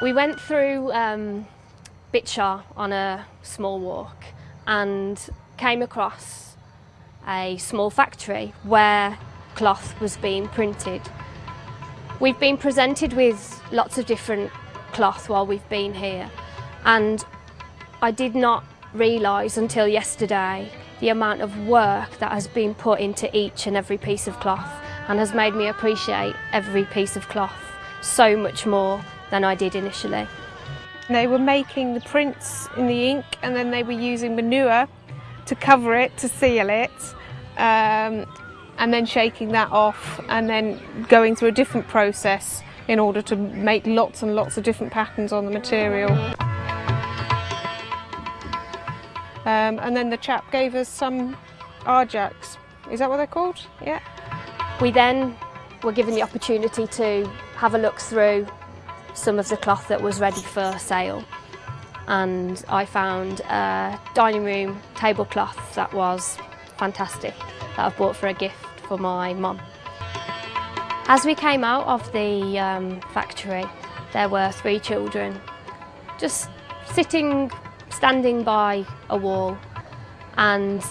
We went through Bitshar on a small walk and came across a small factory where cloth was being printed. We've been presented with lots of different cloth while we've been here, and I did not realise until yesterday the amount of work that has been put into each and every piece of cloth, and has made me appreciate every piece of cloth so much more than I did initially. They were making the prints in the ink, and then they were using manure to cover it, to seal it, and then shaking that off, and then going through a different process in order to make lots and lots of different patterns on the material. And then the chap gave us some arjaks. Is that what they're called? Yeah. We then were given the opportunity to have a look through some of the cloth that was ready for sale, and I found a dining room tablecloth that was fantastic, that I've bought for a gift for my mum. As we came out of the factory, there were 3 children just standing by a wall, and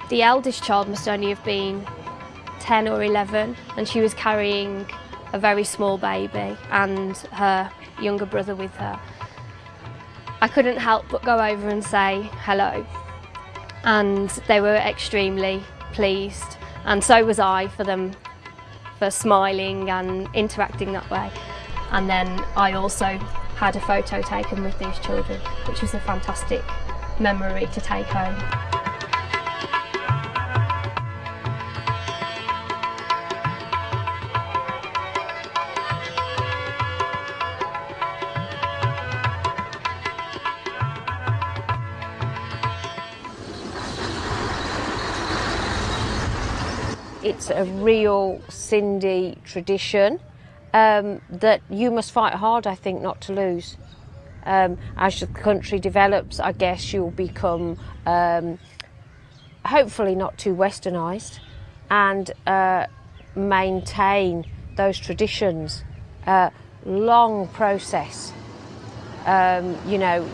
the eldest child must only have been 10 or 11, and she was carrying a very small baby and her younger brother with her. I couldn't help but go over and say hello, and they were extremely pleased, and so was I for them, for smiling and interacting that way. And then I also had a photo taken with these children, which was a fantastic memory to take home. It's a real Sindhi tradition that you must fight hard, I think, not to lose. As the country develops, I guess you'll become hopefully not too westernised, and maintain those traditions. Long process. You know,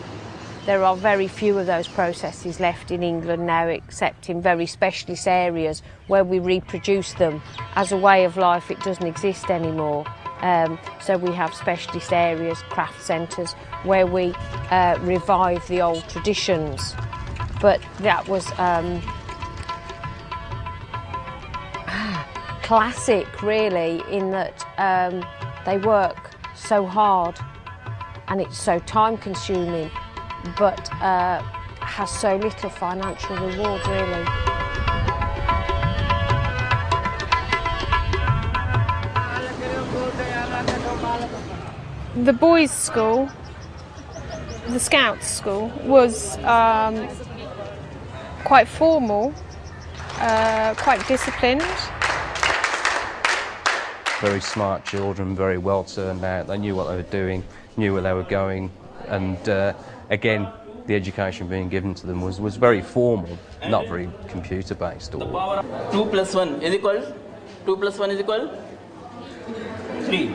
there are very few of those processes left in England now, except in very specialist areas where we reproduce them. As a way of life, it doesn't exist anymore. So we have specialist areas, craft centres, where we revive the old traditions. But that was classic, really, in that they work so hard and it's so time-consuming, but has so little financial reward, really. The boys' school, the Scouts' school, was quite formal, quite disciplined. Very smart children, very well turned out. They knew what they were doing, knew where they were going, and again, the education being given to them was very formal, not very computer based. 2 plus 1 is equal? 2 plus 1 is equal? 3.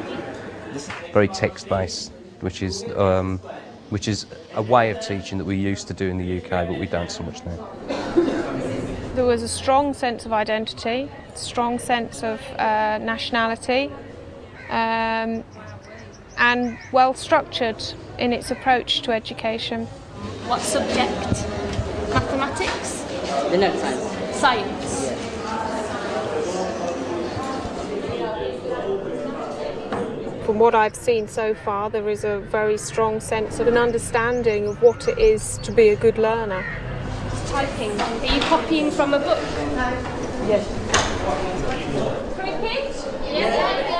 Very text based, which is a way of teaching that we used to do in the UK, but we don't so much now. There was a strong sense of identity, strong sense of nationality, and well structured in its approach to education. What subject? Mathematics? No, science. Science? From what I've seen so far, there is a very strong sense of an understanding of what it is to be a good learner. Typing. Are you copying from a book? Yes. Cricket? Yes.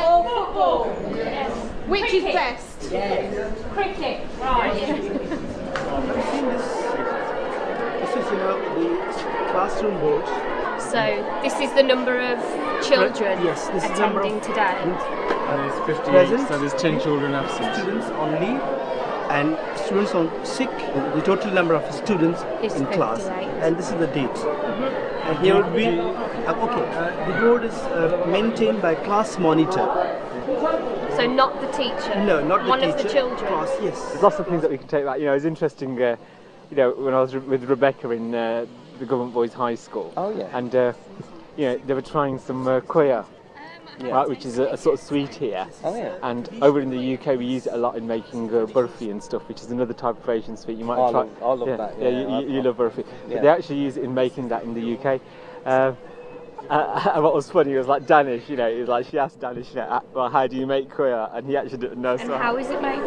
Or football? Yes. Which Cricket. is best? Yes. Cricket. Right. Have you seen this? This is, the classroom boards. So this is the number of children Yes, this is the number attending of today. There's 58, present, so there's 10 children absent. Students on leave and students on sick. The total number of students Is in class, 58. and this is the date. And here would be the board is maintained by class monitor. So So not the teacher? No, not the one teacher. One of the children? Class, yes. There's lots of things that we can take back. You know, it's interesting, you know, when I was with Rebecca in the Government Boys High School. Oh, yeah. And, you know, they were trying some kuya, right, which is a sort of sweet here. Oh, yeah. And over in the UK, we use it a lot in making burfi and stuff, which is another type of Asian sweet. You might have tried. I love that. Yeah, you love burfi. Yeah. But they actually use it in making that in the UK. What was funny was like Danish, you know, it was like she asked Danish, you know, well, how do you make kuya? And he actually didn't know. And how is it made?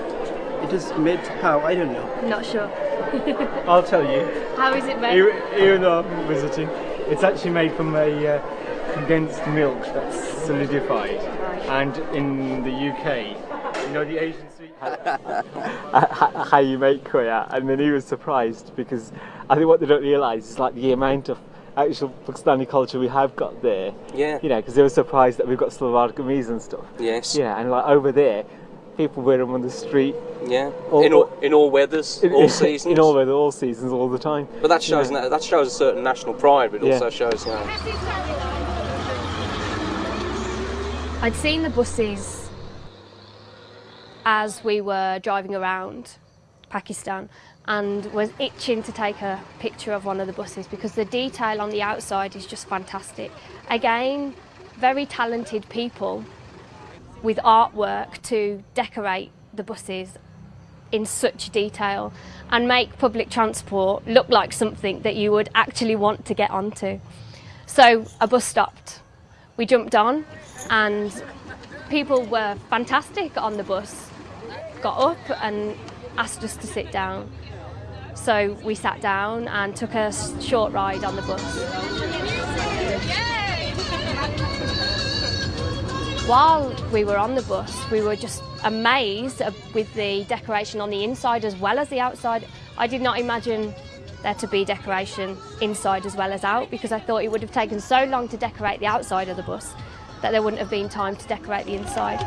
It is made how? I don't know. Not sure. I'll tell you. How is it made? Even though I'm visiting, it's actually made from a condensed milk that's solidified. And in the UK, you know the Asian sweet how you make kuya, and then he was surprised because I think what they don't realise is like the amount of actual Pakistani culture we have got there. Yeah. You know, because they were surprised that we've got salwar kameez and stuff. Yes. Yeah, and like over there, people wear them on the street. Yeah. In all weathers, all seasons. In all weather, all seasons, all the time. But that shows that shows a certain national pride, but it Yeah. also shows. I'd seen the buses as we were driving around Pakistan and was itching to take a picture of one of the buses because the detail on the outside is just fantastic. Again, very talented people with artwork to decorate the buses in such detail and make public transport look like something that you would actually want to get onto. So a bus stopped. We jumped on and people were fantastic on the bus, got up and asked us to sit down. So we sat down and took a short ride on the bus. While we were on the bus, we were just amazed with the decoration on the inside as well as the outside. I did not imagine there to be decoration inside as well as out because I thought it would have taken so long to decorate the outside of the bus that there wouldn't have been time to decorate the inside.